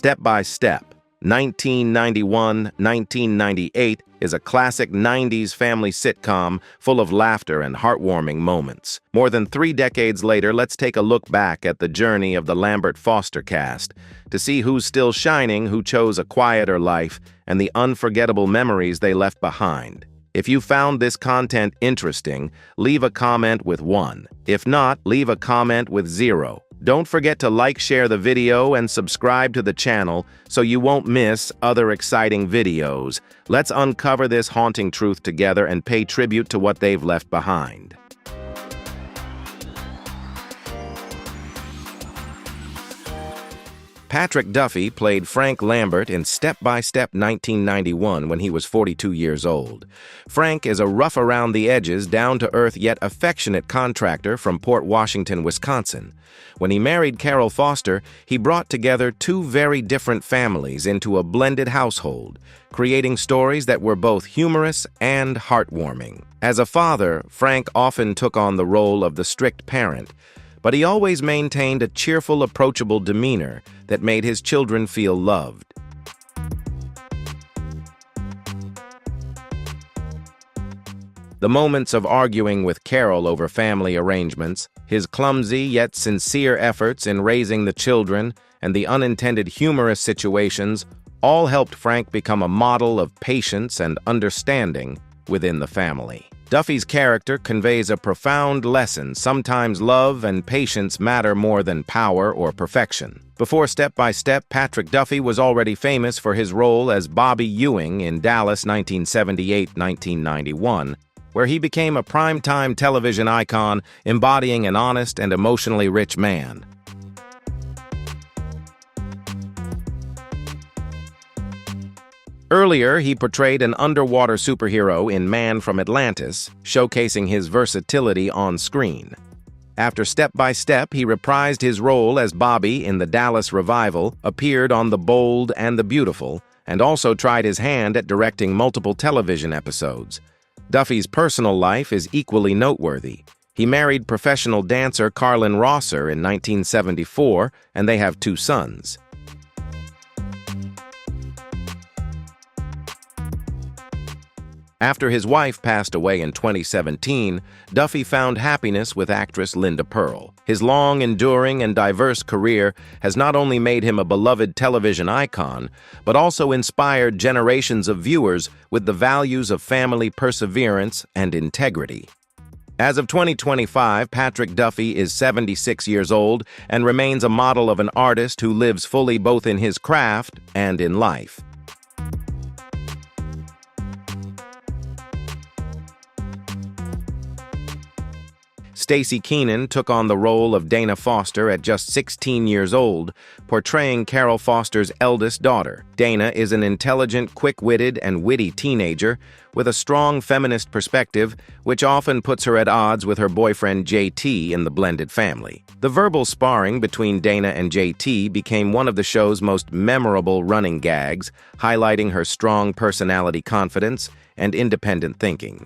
Step by Step, 1991-1998, is a classic 90s family sitcom full of laughter and heartwarming moments. More than 3 decades later, let's take a look back at the journey of the Lambert Foster cast to see who's still shining, who chose a quieter life, and the unforgettable memories they left behind. If you found this content interesting, leave a comment with 1. If not, leave a comment with 0. Don't forget to like, share the video, and subscribe to the channel so you won't miss other exciting videos. Let's uncover this haunting truth together and pay tribute to what they've left behind. Patrick Duffy played Frank Lambert in Step by Step 1991 when he was 42 years old. Frank is a rough-around-the-edges, down-to-earth yet affectionate contractor from Port Washington, Wisconsin. When he married Carol Foster, he brought together 2 very different families into a blended household, creating stories that were both humorous and heartwarming. As a father, Frank often took on the role of the strict parent, but he always maintained a cheerful, approachable demeanor that made his children feel loved. The moments of arguing with Carol over family arrangements, his clumsy yet sincere efforts in raising the children, and the unintended humorous situations all helped Frank become a model of patience and understanding within the family. Duffy's character conveys a profound lesson. Sometimes love and patience matter more than power or perfection. Before Step by Step, Patrick Duffy was already famous for his role as Bobby Ewing in Dallas 1978-1991, where he became a primetime television icon embodying an honest and emotionally rich man. Earlier, he portrayed an underwater superhero in Man from Atlantis, showcasing his versatility on screen. After Step by Step, he reprised his role as Bobby in the Dallas revival, appeared on The Bold and the Beautiful, and also tried his hand at directing multiple television episodes. Duffy's personal life is equally noteworthy. He married professional dancer Carlin Rosser in 1974, and they have 2 sons. After his wife passed away in 2017, Duffy found happiness with actress Linda Pearl. His long, enduring, and diverse career has not only made him a beloved television icon, but also inspired generations of viewers with the values of family perseverance and integrity. As of 2025, Patrick Duffy is 76 years old and remains a model of an artist who lives fully both in his craft and in life. Stacey Keenan took on the role of Dana Foster at just 16 years old, portraying Carol Foster's eldest daughter. Dana is an intelligent, quick-witted, and witty teenager with a strong feminist perspective, which often puts her at odds with her boyfriend JT in the blended family. The verbal sparring between Dana and JT became one of the show's most memorable running gags, highlighting her strong personality, confidence, and independent thinking.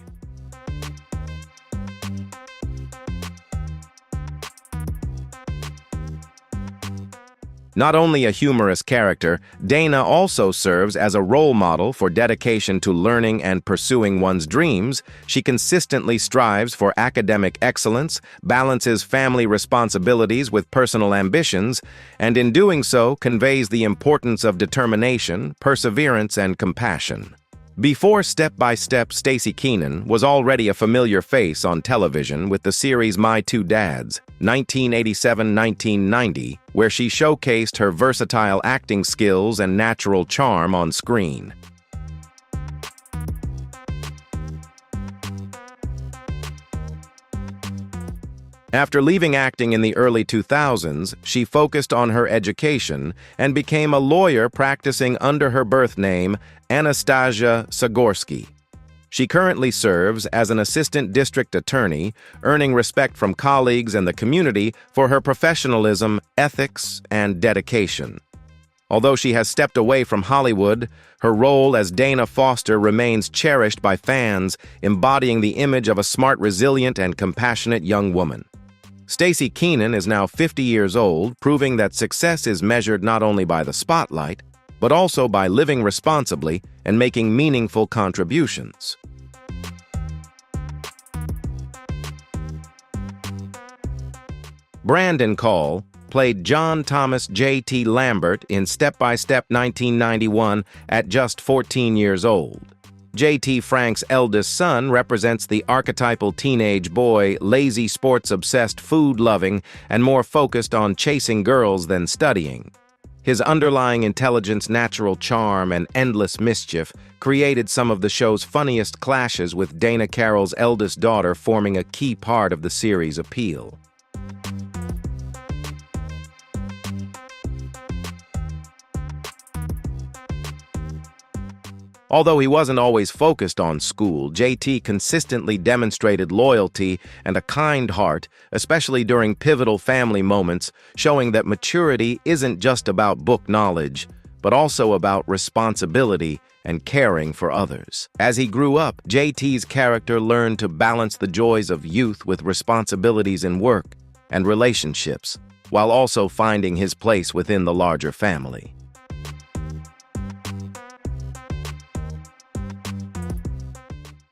Not only a humorous character, Dana also serves as a role model for dedication to learning and pursuing one's dreams. She consistently strives for academic excellence, balances family responsibilities with personal ambitions, and in doing so conveys the importance of determination, perseverance, and compassion. Before Step by Step, Stacey Keenan was already a familiar face on television with the series My Two Dads, 1987-1990, where she showcased her versatile acting skills and natural charm on screen. After leaving acting in the early 2000s, she focused on her education and became a lawyer practicing under her birth name, Anastasia Zagorsky. She currently serves as an assistant district attorney, earning respect from colleagues and the community for her professionalism, ethics, and dedication. Although she has stepped away from Hollywood, her role as Dana Foster remains cherished by fans, embodying the image of a smart, resilient, and compassionate young woman. Stacey Keenan is now 50 years old, proving that success is measured not only by the spotlight, but also by living responsibly and making meaningful contributions. Brandon Call played John Thomas J.T. Lambert in Step by Step 1991 at just 14 years old. J.T. Frank's eldest son represents the archetypal teenage boy, lazy, sports-obsessed, food-loving, and more focused on chasing girls than studying. His underlying intelligence, natural charm, and endless mischief created some of the show's funniest clashes, with Dana Carroll's eldest daughter forming a key part of the series' appeal. Although he wasn't always focused on school, JT consistently demonstrated loyalty and a kind heart, especially during pivotal family moments, showing that maturity isn't just about book knowledge, but also about responsibility and caring for others. As he grew up, JT's character learned to balance the joys of youth with responsibilities in work and relationships, while also finding his place within the larger family.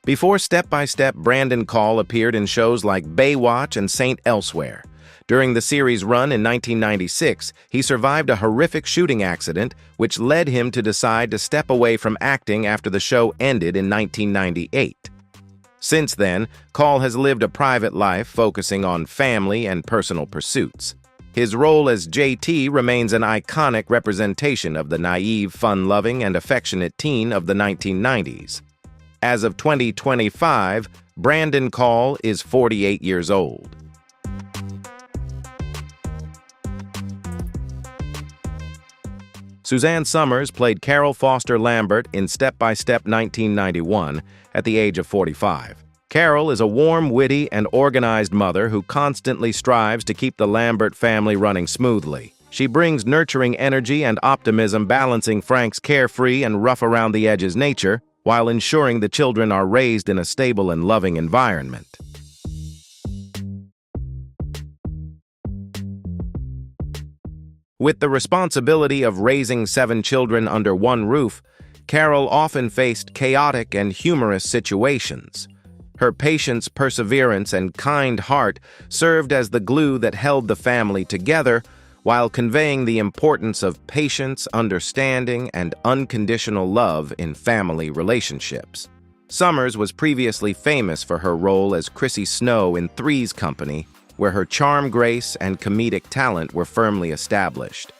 Before Step by Step, Brandon Call appeared in shows like Baywatch and Saint Elsewhere. During the series' run in 1996, he survived a horrific shooting accident, which led him to decide to step away from acting after the show ended in 1998. Since then, Call has lived a private life focusing on family and personal pursuits. His role as JT remains an iconic representation of the naive, fun-loving, and affectionate teen of the 1990s. As of 2025, Brandon Call is 48 years old. Suzanne Summers played Carol Foster Lambert in Step by Step 1991 at the age of 45. Carol is a warm, witty, and organized mother who constantly strives to keep the Lambert family running smoothly. She brings nurturing energy and optimism, balancing Frank's carefree and rough-around-the-edges nature, while ensuring the children are raised in a stable and loving environment. With the responsibility of raising 7 children under one roof, Carol often faced chaotic and humorous situations. Her patience, perseverance, and kind heart served as the glue that held the family together, while conveying the importance of patience, understanding, and unconditional love in family relationships. Summers was previously famous for her role as Chrissy Snow in Three's Company, where her charm, grace, and comedic talent were firmly established.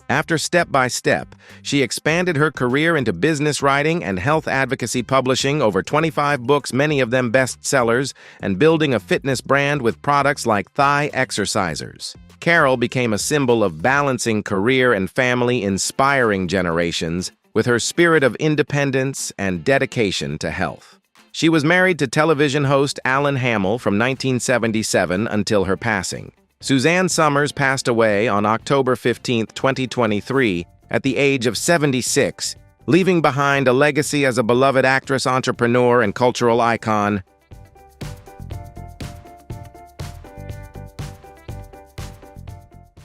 After Step by Step, she expanded her career into business writing and health advocacy, publishing over 25 books, many of them bestsellers, and building a fitness brand with products like Thigh Exercisers. Carol became a symbol of balancing career and family, inspiring generations with her spirit of independence and dedication to health. She was married to television host Alan Hamill from 1977 until her passing. Suzanne Summers passed away on October 15, 2023, at the age of 76, leaving behind a legacy as a beloved actress, entrepreneur, and cultural icon.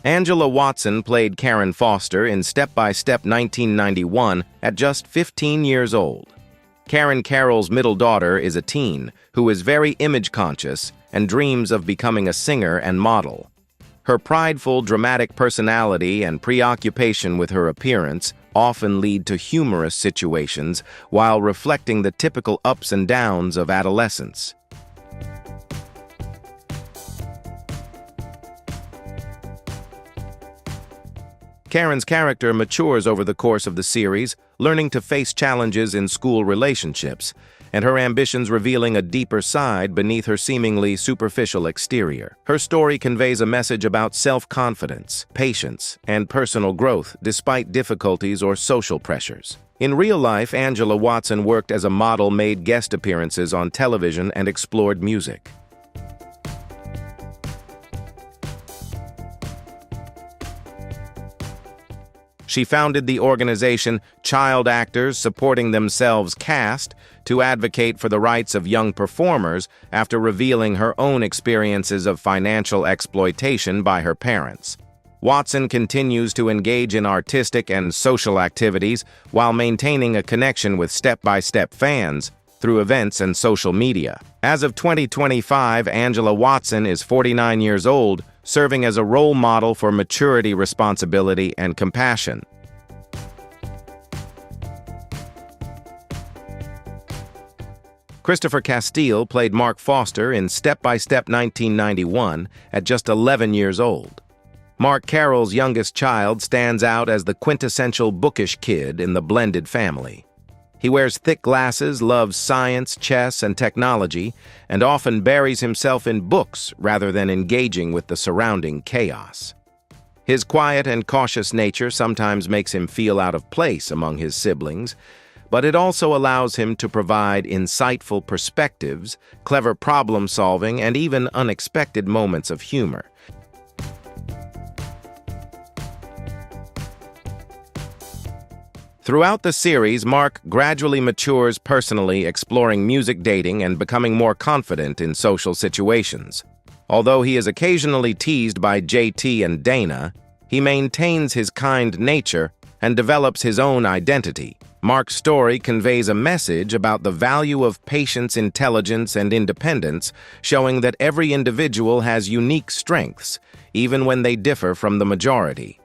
Angela Watson played Karen Foster in Step by Step 1991 at just 15 years old. Karen Carroll's middle daughter is a teen who is very image-conscious and dreams of becoming a singer and model. Her prideful, dramatic personality and preoccupation with her appearance often lead to humorous situations while reflecting the typical ups and downs of adolescence. Karen's character matures over the course of the series, learning to face challenges in school relationships, and her ambitions revealing a deeper side beneath her seemingly superficial exterior. Her story conveys a message about self-confidence, patience, and personal growth despite difficulties or social pressures. In real life, Angela Watson worked as a model, made guest appearances on television, and explored music. She founded the organization Child Actors Supporting Themselves Cast to advocate for the rights of young performers after revealing her own experiences of financial exploitation by her parents. Watson continues to engage in artistic and social activities while maintaining a connection with step-by-step fans through events and social media. As of 2025, Angela Watson is 49 years old, serving as a role model for maturity, responsibility, and compassion. Christopher Castile played Mark Foster in Step by Step 1991 at just 11 years old. Mark Carroll's youngest child stands out as the quintessential bookish kid in the blended family. He wears thick glasses, loves science, chess, and technology, and often buries himself in books rather than engaging with the surrounding chaos. His quiet and cautious nature sometimes makes him feel out of place among his siblings, but it also allows him to provide insightful perspectives, clever problem-solving, and even unexpected moments of humor. Throughout the series, Mark gradually matures personally, exploring music, dating, and becoming more confident in social situations. Although he is occasionally teased by JT and Dana, he maintains his kind nature and develops his own identity. Mark's story conveys a message about the value of patience, intelligence, and independence, showing that every individual has unique strengths, even when they differ from the majority.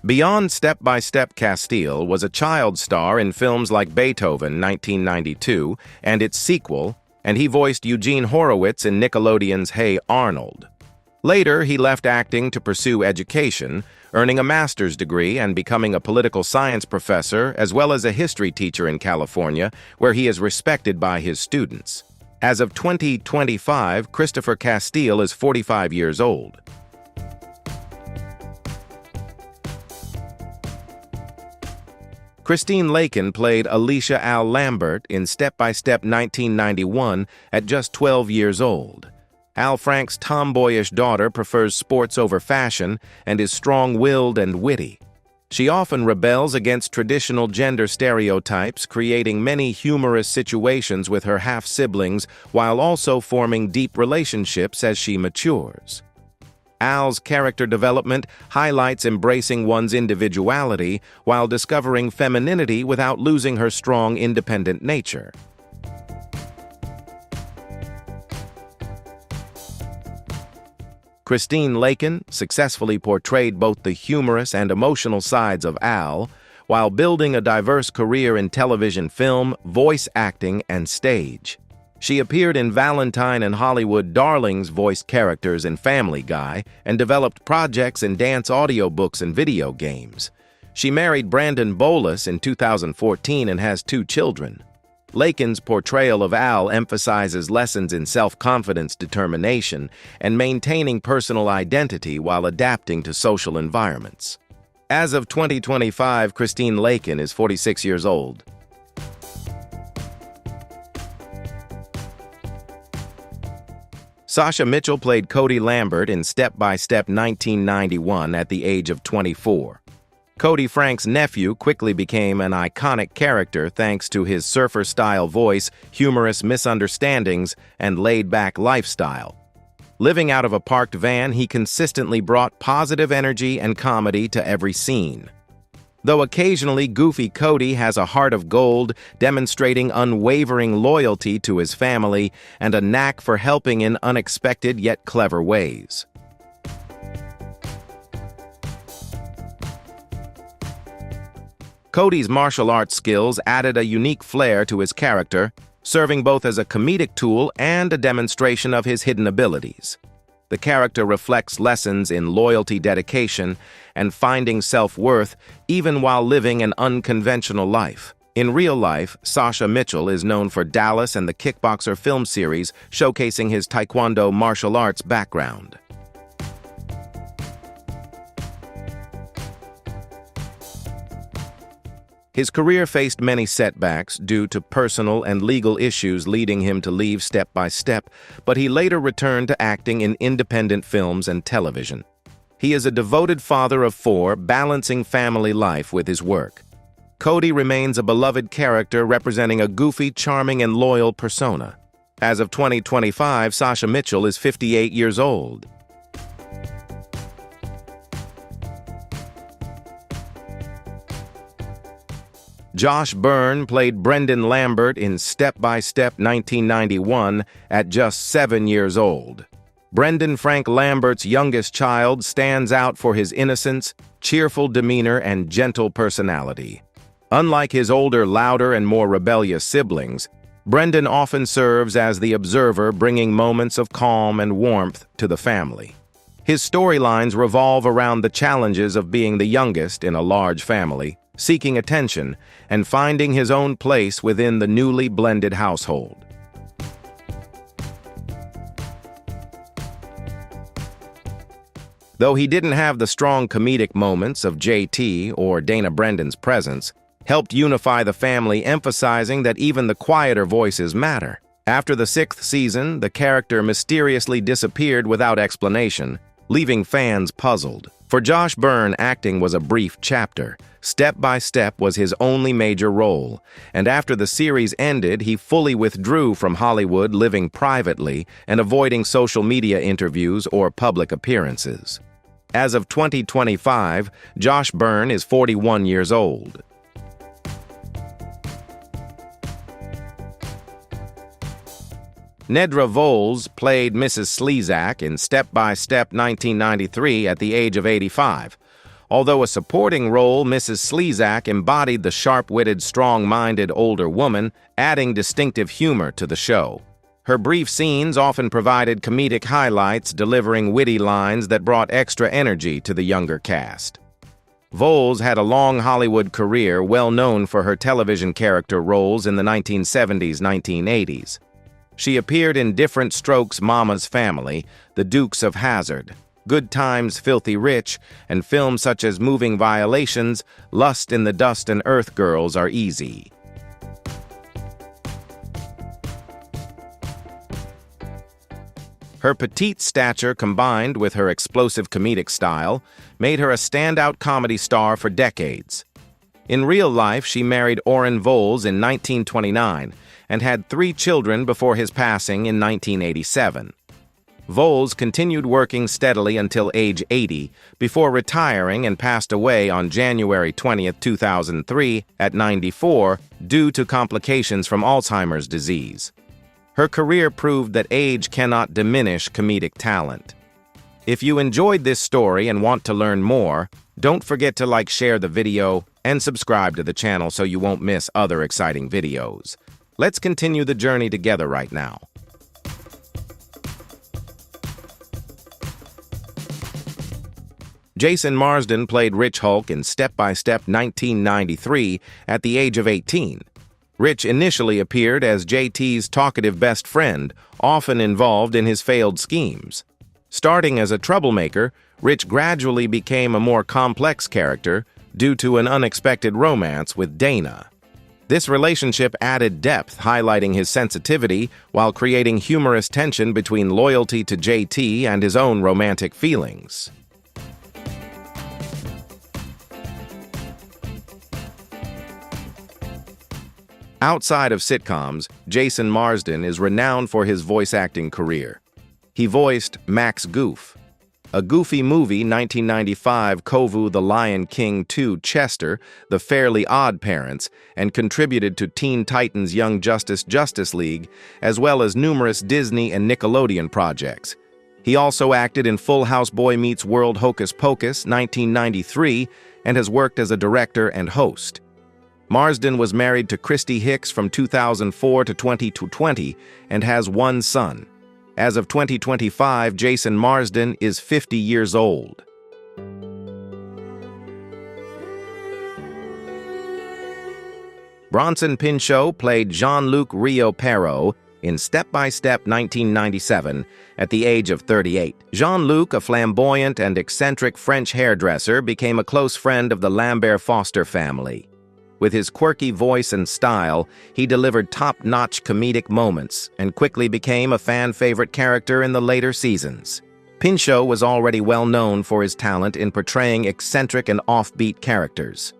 Beyond Step by Step, Castile was a child star in films like Beethoven 1992 and its sequel, and he voiced Eugene Horowitz in Nickelodeon's Hey Arnold. Later, he left acting to pursue education, earning a master's degree and becoming a political science professor as well as a history teacher in California, where he is respected by his students. As of 2025, Christopher Castile is 45 years old. Christine Lakin played Alicia Al Lambert in Step by Step 1991 at just 12 years old. Al Frank's tomboyish daughter prefers sports over fashion and is strong-willed and witty. She often rebels against traditional gender stereotypes, creating many humorous situations with her half-siblings while also forming deep relationships as she matures. Al's character development highlights embracing one's individuality while discovering femininity without losing her strong, independent nature. Christine Lakin successfully portrayed both the humorous and emotional sides of Al, while building a diverse career in television, film, voice acting, and stage. She appeared in Valentine and Hollywood Darlings, voiced characters in Family Guy, and developed projects in dance audiobooks and video games. She married Brandon Bolus in 2014 and has 2 children. Lakin's portrayal of Al emphasizes lessons in self-confidence, determination, and maintaining personal identity while adapting to social environments. As of 2025, Christine Lakin is 46 years old. Sasha Mitchell played Cody Lambert in Step by Step 1991 at the age of 24. Cody Frank's nephew quickly became an iconic character thanks to his surfer-style voice, humorous misunderstandings, and laid-back lifestyle. Living out of a parked van, he consistently brought positive energy and comedy to every scene. Though occasionally goofy, Cody has a heart of gold, demonstrating unwavering loyalty to his family and a knack for helping in unexpected yet clever ways. Cody's martial arts skills added a unique flair to his character, serving both as a comedic tool and a demonstration of his hidden abilities. The character reflects lessons in loyalty, dedication, and finding self-worth even while living an unconventional life. In real life, Sasha Mitchell is known for Dallas and the Kickboxer film series, showcasing his Taekwondo martial arts background. His career faced many setbacks due to personal and legal issues leading him to leave Step by Step, but he later returned to acting in independent films and television. He is a devoted father of 4, balancing family life with his work. Cody remains a beloved character representing a goofy, charming, and loyal persona. As of 2025, Sasha Mitchell is 58 years old. Josh Byrne played Brendan Lambert in Step by Step 1991 at just 7 years old. Brendan Frank Lambert's youngest child stands out for his innocence, cheerful demeanor, and gentle personality. Unlike his older, louder, and more rebellious siblings, Brendan often serves as the observer, bringing moments of calm and warmth to the family. His storylines revolve around the challenges of being the youngest in a large family, seeking attention, and finding his own place within the newly blended household. Though he didn't have the strong comedic moments of JT or Dana Brendan's presence, helped unify the family, emphasizing that even the quieter voices matter. After the 6th season, the character mysteriously disappeared without explanation, leaving fans puzzled. For Josh Byrne, acting was a brief chapter. Step by Step was his only major role, and after the series ended, he fully withdrew from Hollywood, living privately and avoiding social media interviews or public appearances. As of 2025, Josh Byrne is 41 years old. Nedra Voles played Mrs. Slezak in Step by Step 1993 at the age of 85. Although a supporting role, Mrs. Slezak embodied the sharp-witted, strong-minded older woman, adding distinctive humor to the show. Her brief scenes often provided comedic highlights, delivering witty lines that brought extra energy to the younger cast. Voles had a long Hollywood career, well known for her television character roles in the 1970s-1980s. She appeared in Different Strokes, Mama's Family, The Dukes of Hazzard, Good Times, Filthy Rich, and films such as Moving Violations, Lust in the Dust, and Earth Girls Are Easy. Her petite stature combined with her explosive comedic style made her a standout comedy star for decades. In real life, she married Orrin Voles in 1929 and had 3 children before his passing in 1987. Voles continued working steadily until age 80 before retiring and passed away on January 20, 2003 at 94 due to complications from Alzheimer's disease. Her career proved that age cannot diminish comedic talent. If you enjoyed this story and want to learn more, don't forget to like, share the video, and subscribe to the channel so you won't miss other exciting videos. Let's continue the journey together right now. Jason Marsden played Rich Hulk in Step by Step 1993 at the age of 18. Rich initially appeared as JT's talkative best friend, often involved in his failed schemes. Starting as a troublemaker, Rich gradually became a more complex character due to an unexpected romance with Dana. This relationship added depth, highlighting his sensitivity while creating humorous tension between loyalty to JT and his own romantic feelings. Outside of sitcoms, Jason Marsden is renowned for his voice acting career. He voiced Max Goof, a Goofy Movie 1995 Kovu the Lion King 2 Chester, The Fairly Odd Parents, and contributed to Teen Titans Young Justice League, as well as numerous Disney and Nickelodeon projects. He also acted in Full House Boy Meets World Hocus Pocus 1993 and has worked as a director and host. Marsden was married to Christy Hicks from 2004 to 2020 and has 1 son. As of 2025, Jason Marsden is 50 years old. Bronson Pinchot played Jean-Luc Rio Perrault in Step by Step 1997 at the age of 38. Jean-Luc, a flamboyant and eccentric French hairdresser, became a close friend of the Lambert Foster family. With his quirky voice and style, he delivered top-notch comedic moments and quickly became a fan-favorite character in the later seasons. Pinchot was already well known for his talent in portraying eccentric and offbeat characters.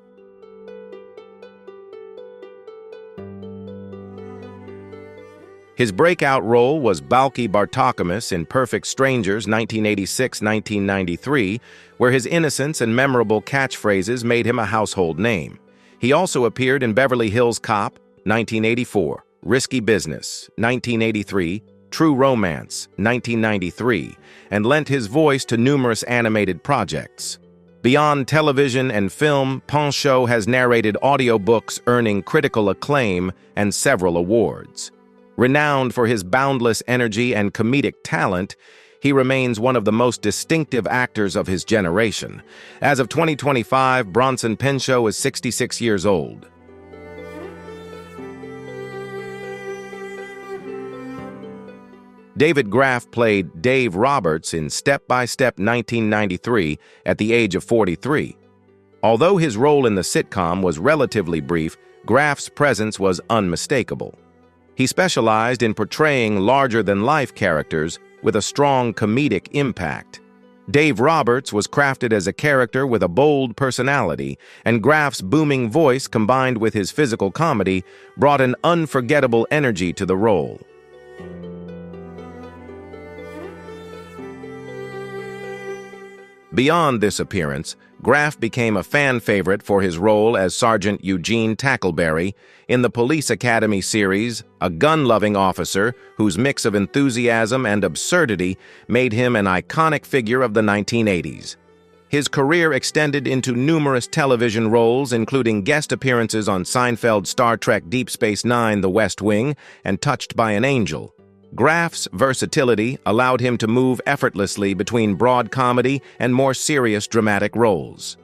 His breakout role was Balki Bartokomous in Perfect Strangers 1986-1993, where his innocence and memorable catchphrases made him a household name. He also appeared in Beverly Hills Cop 1984, Risky Business 1983, True Romance 1993, and lent his voice to numerous animated projects. Beyond television and film, Pinchot has narrated audiobooks earning critical acclaim and several awards. Renowned for his boundless energy and comedic talent, he remains one of the most distinctive actors of his generation. As of 2025, Bronson Pinchot is 66 years old. David Graff played Dave Roberts in Step by Step 1993 at the age of 43. Although his role in the sitcom was relatively brief, Graff's presence was unmistakable. He specialized in portraying larger-than-life characters with a strong comedic impact. Dave Roberts was crafted as a character with a bold personality, and Graff's booming voice combined with his physical comedy brought an unforgettable energy to the role. Beyond this appearance, Graff became a fan favorite for his role as Sergeant Eugene Tackleberry in the Police Academy series, a gun-loving officer whose mix of enthusiasm and absurdity made him an iconic figure of the 1980s. His career extended into numerous television roles, including guest appearances on Seinfeld's Star Trek Deep Space Nine: The West Wing and Touched by an Angel. Graff's versatility allowed him to move effortlessly between broad comedy and more serious dramatic roles.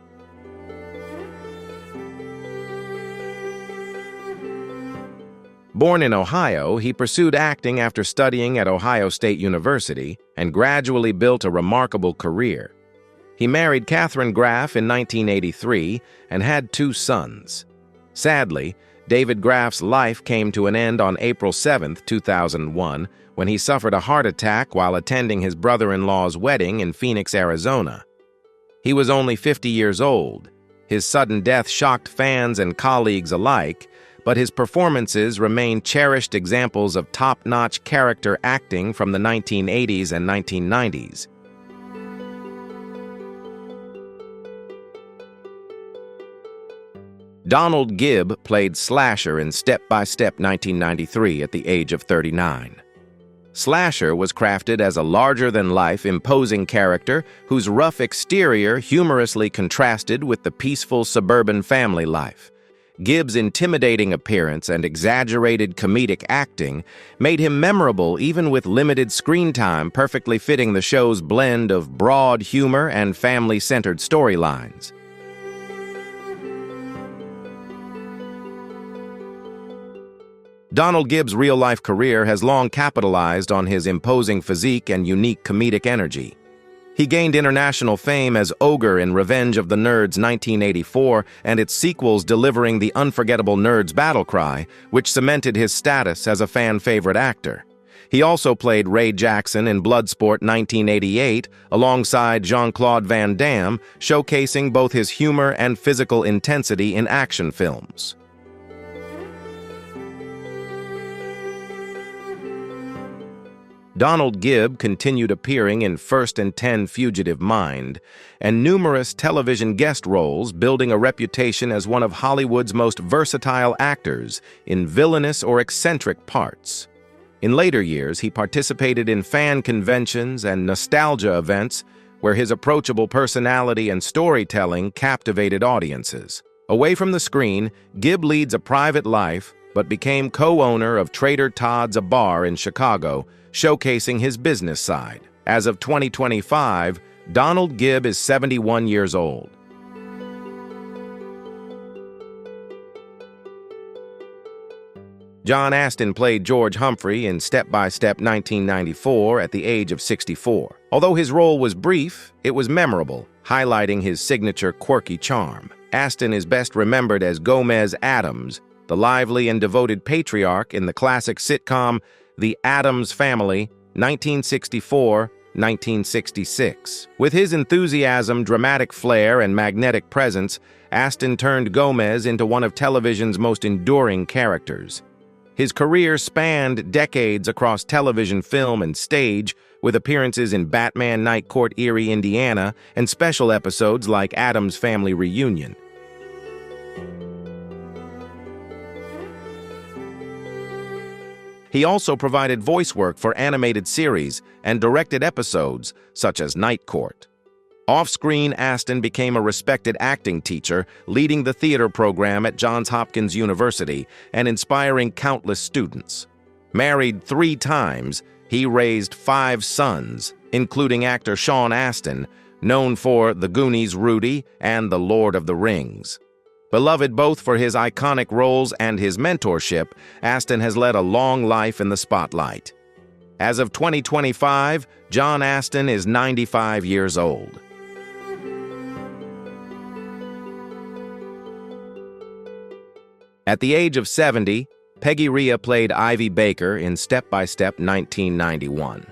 Born in Ohio, he pursued acting after studying at Ohio State University and gradually built a remarkable career. He married Catherine Graff in 1983 and had 2 sons. Sadly, David Graff's life came to an end on April 7, 2001, when he suffered a heart attack while attending his brother-in-law's wedding in Phoenix, Arizona. He was only 50 years old. His sudden death shocked fans and colleagues alike, but his performances remain cherished examples of top-notch character acting from the 1980s and 1990s. Donald Gibb played Slasher in Step by Step 1993 at the age of 39. Slasher was crafted as a larger-than-life, imposing character whose rough exterior humorously contrasted with the peaceful suburban family life. Gibb's intimidating appearance and exaggerated comedic acting made him memorable even with limited screen time, perfectly fitting the show's blend of broad humor and family-centered storylines. Donald Gibb's real-life career has long capitalized on his imposing physique and unique comedic energy. He gained international fame as Ogre in Revenge of the Nerds 1984 and its sequels delivering the unforgettable Nerds battle cry, which cemented his status as a fan-favorite actor. He also played Ray Jackson in Bloodsport 1988 alongside Jean-Claude Van Damme, showcasing both his humor and physical intensity in action films. Donald Gibb continued appearing in First and 10 Fugitive Mind and numerous television guest roles, building a reputation as one of Hollywood's most versatile actors in villainous or eccentric parts. In later years, he participated in fan conventions and nostalgia events where his approachable personality and storytelling captivated audiences. Away from the screen, Gibb leads a private life but became co-owner of Trader Todd's, a bar in Chicago, showcasing his business side. As of 2025, Donald Gibb is 71 years old. John Astin played George Humphrey in Step by Step 1994 at the age of 64. Although his role was brief, it was memorable, highlighting his signature quirky charm. Astin is best remembered as Gomez Addams, the lively and devoted patriarch in the classic sitcom The Addams Family, 1964-1966. With his enthusiasm, dramatic flair, and magnetic presence, Astin turned Gomez into one of television's most enduring characters. His career spanned decades across television, film, and stage, with appearances in Batman Night Court, Erie, Indiana, and special episodes like Addams Family Reunion. He also provided voice work for animated series and directed episodes such as Night Court. Off-screen, Astin became a respected acting teacher, leading the theater program at Johns Hopkins University and inspiring countless students. Married 3 times, he raised 5 sons, including actor Sean Astin, known for The Goonies, Rudy, and The Lord of the Rings. Beloved both for his iconic roles and his mentorship, Astin has led a long life in the spotlight. As of 2025, John Astin is 95 years old. At the age of 70, Peggy Rhea played Ivy Baker in Step by Step 1991.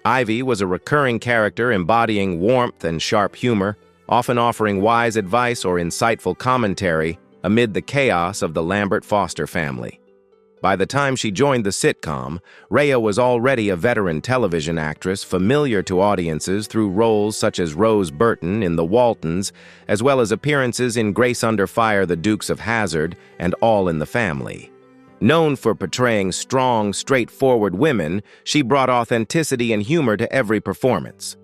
Ivy was a recurring character embodying warmth and sharp humor, often offering wise advice or insightful commentary amid the chaos of the Lambert Foster family. By the time she joined the sitcom, Rhea was already a veteran television actress familiar to audiences through roles such as Rose Burton in The Waltons, as well as appearances in Grace Under Fire, The Dukes of Hazzard, and All in the Family. Known for portraying strong, straightforward women, she brought authenticity and humor to every performance.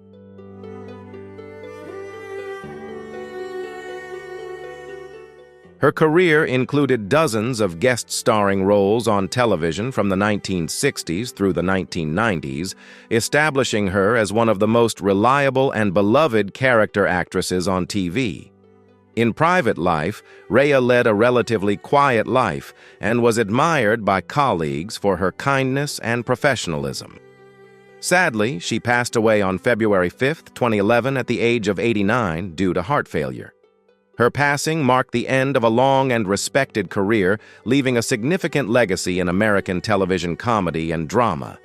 Her career included dozens of guest-starring roles on television from the 1960s through the 1990s, establishing her as one of the most reliable and beloved character actresses on TV. In private life, Rhea led a relatively quiet life and was admired by colleagues for her kindness and professionalism. Sadly, she passed away on February 5, 2011 at the age of 89 due to heart failure. Her passing marked the end of a long and respected career, leaving a significant legacy in American television comedy and drama.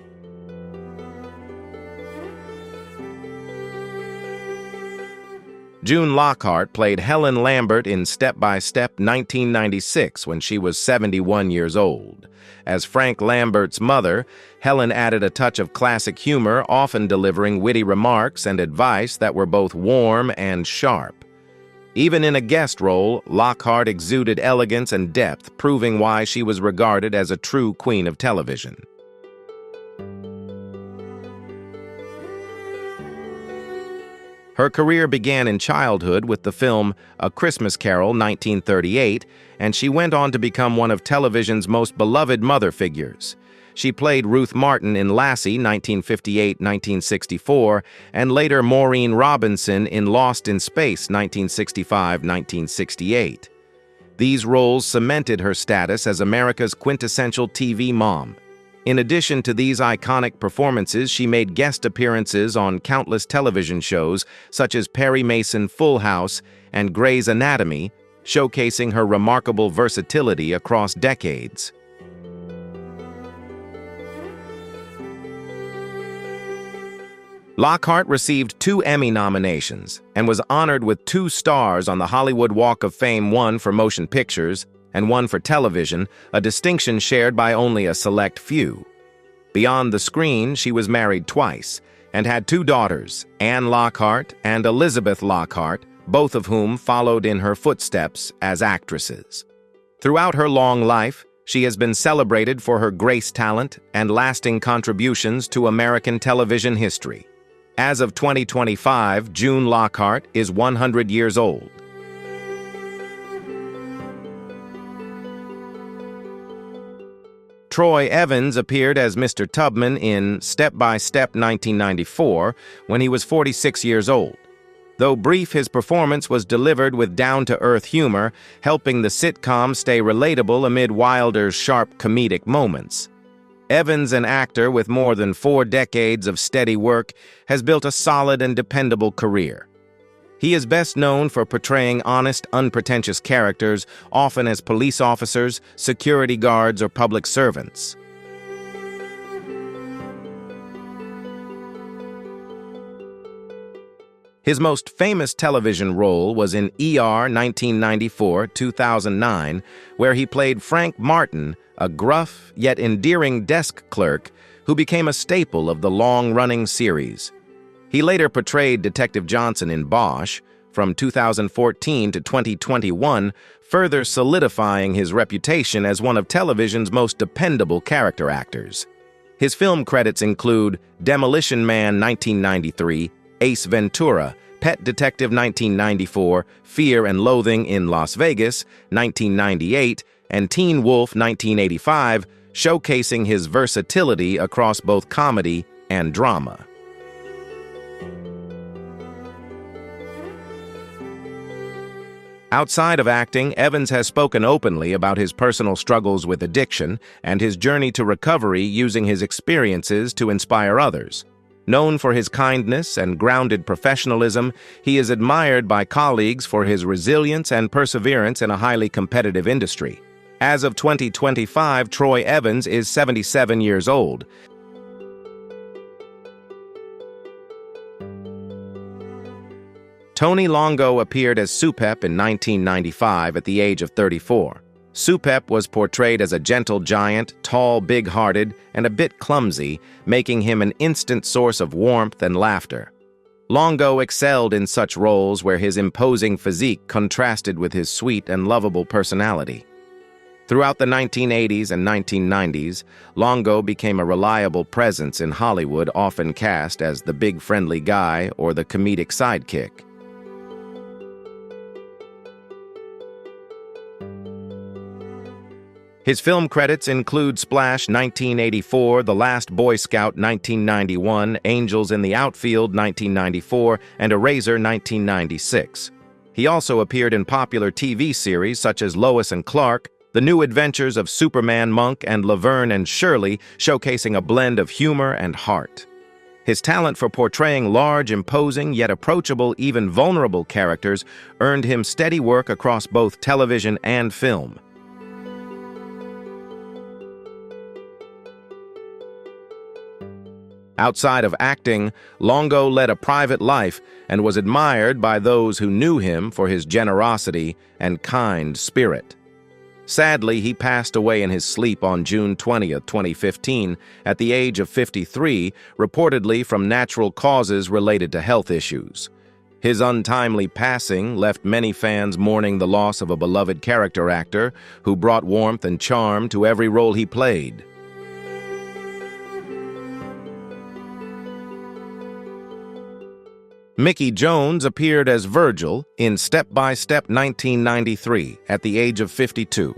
June Lockhart played Helen Lambert in Step by Step 1996 when she was 71 years old. As Frank Lambert's mother, Helen added a touch of classic humor, often delivering witty remarks and advice that were both warm and sharp. Even in a guest role, Lockhart exuded elegance and depth, proving why she was regarded as a true queen of television. Her career began in childhood with the film A Christmas Carol, 1938, and she went on to become one of television's most beloved mother figures. She played Ruth Martin in Lassie, 1958-1964, and later Maureen Robinson in Lost in Space, 1965-1968. These roles cemented her status as America's quintessential TV mom. In addition to these iconic performances, she made guest appearances on countless television shows such as Perry Mason, Full House, and Grey's Anatomy, showcasing her remarkable versatility across decades. Lockhart received 2 Emmy nominations and was honored with 2 stars on the Hollywood Walk of Fame, one for motion pictures and one for television, a distinction shared by only a select few. Beyond the screen, she was married twice and had 2 daughters, Anne Lockhart and Elizabeth Lockhart, both of whom followed in her footsteps as actresses. Throughout her long life, she has been celebrated for her grace, talent, and lasting contributions to American television history. As of 2025, June Lockhart is 100 years old. Troy Evans appeared as Mr. Tubman in Step by Step 1994 when he was 46 years old. Though brief, his performance was delivered with down-to-earth humor, helping the sitcom stay relatable amid Wilder's sharp comedic moments. Evans, an actor with more than 4 decades of steady work, has built a solid and dependable career. He is best known for portraying honest, unpretentious characters, often as police officers, security guards, or public servants. His most famous television role was in ER 1994-2009, where he played Frank Martin, a gruff yet endearing desk clerk who became a staple of the long-running series. He later portrayed Detective Johnson in Bosch from 2014 to 2021, further solidifying his reputation as one of television's most dependable character actors. His film credits include Demolition Man 1993, Ace Ventura, Pet Detective 1994, Fear and Loathing in Las Vegas 1998, and Teen Wolf 1985, showcasing his versatility across both comedy and drama. Outside of acting, Evans has spoken openly about his personal struggles with addiction and his journey to recovery using his experiences to inspire others. Known for his kindness and grounded professionalism, he is admired by colleagues for his resilience and perseverance in a highly competitive industry. As of 2025, Troy Evans is 77 years old. Tony Longo appeared as Supep in 1995 at the age of 34. Supep was portrayed as a gentle giant, tall, big-hearted, and a bit clumsy, making him an instant source of warmth and laughter. Longo excelled in such roles where his imposing physique contrasted with his sweet and lovable personality. Throughout the 1980s and 1990s, Longo became a reliable presence in Hollywood, often cast as the big friendly guy or the comedic sidekick. His film credits include Splash 1984, The Last Boy Scout 1991, Angels in the Outfield 1994, and Eraser 1996. He also appeared in popular TV series such as Lois and Clark, The New Adventures of Superman Monk, and Laverne and Shirley, showcasing a blend of humor and heart. His talent for portraying large, imposing, yet approachable, even vulnerable characters earned him steady work across both television and film. Outside of acting, Longo led a private life and was admired by those who knew him for his generosity and kind spirit. Sadly, he passed away in his sleep on June 20, 2015, at the age of 53, reportedly from natural causes related to health issues. His untimely passing left many fans mourning the loss of a beloved character actor who brought warmth and charm to every role he played. Mickey Jones appeared as Virgil in Step by Step 1993 at the age of 52.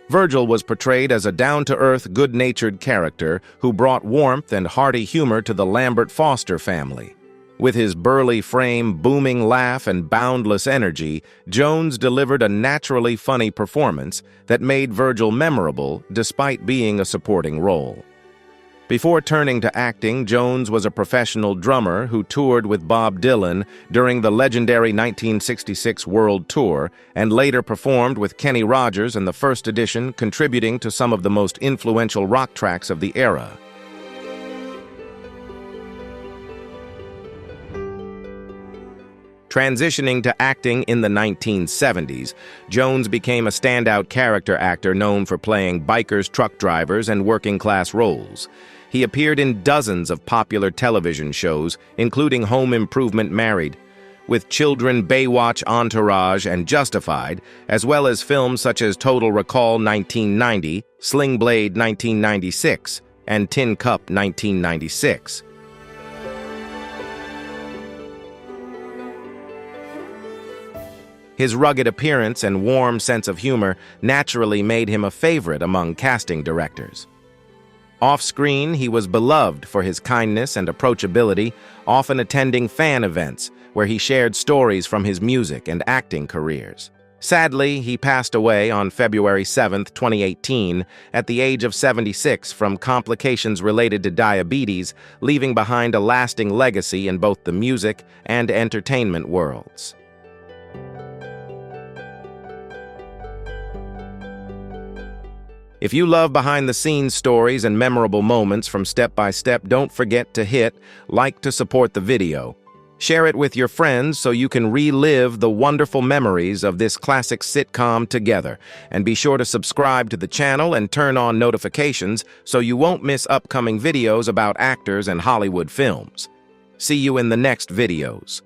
Virgil was portrayed as a down-to-earth, good-natured character who brought warmth and hearty humor to the Lambert Foster family. With his burly frame, booming laugh, and boundless energy, Jones delivered a naturally funny performance that made Virgil memorable despite being a supporting role. Before turning to acting, Jones was a professional drummer who toured with Bob Dylan during the legendary 1966 World Tour and later performed with Kenny Rogers in the first edition, contributing to some of the most influential rock tracks of the era. Transitioning to acting in the 1970s, Jones became a standout character actor known for playing bikers, truck drivers, and working-class roles. He appeared in dozens of popular television shows, including Home Improvement Married, with children Baywatch, Entourage, and Justified, as well as films such as Total Recall 1990, Sling Blade 1996, and Tin Cup 1996. His rugged appearance and warm sense of humor naturally made him a favorite among casting directors. Off-screen, he was beloved for his kindness and approachability, often attending fan events where he shared stories from his music and acting careers. Sadly, he passed away on February 7, 2018, at the age of 76 from complications related to diabetes, leaving behind a lasting legacy in both the music and entertainment worlds. If you love behind-the-scenes stories and memorable moments from Step by Step, don't forget to hit like to support the video. Share it with your friends so you can relive the wonderful memories of this classic sitcom together. And be sure to subscribe to the channel and turn on notifications so you won't miss upcoming videos about actors and Hollywood films. See you in the next videos.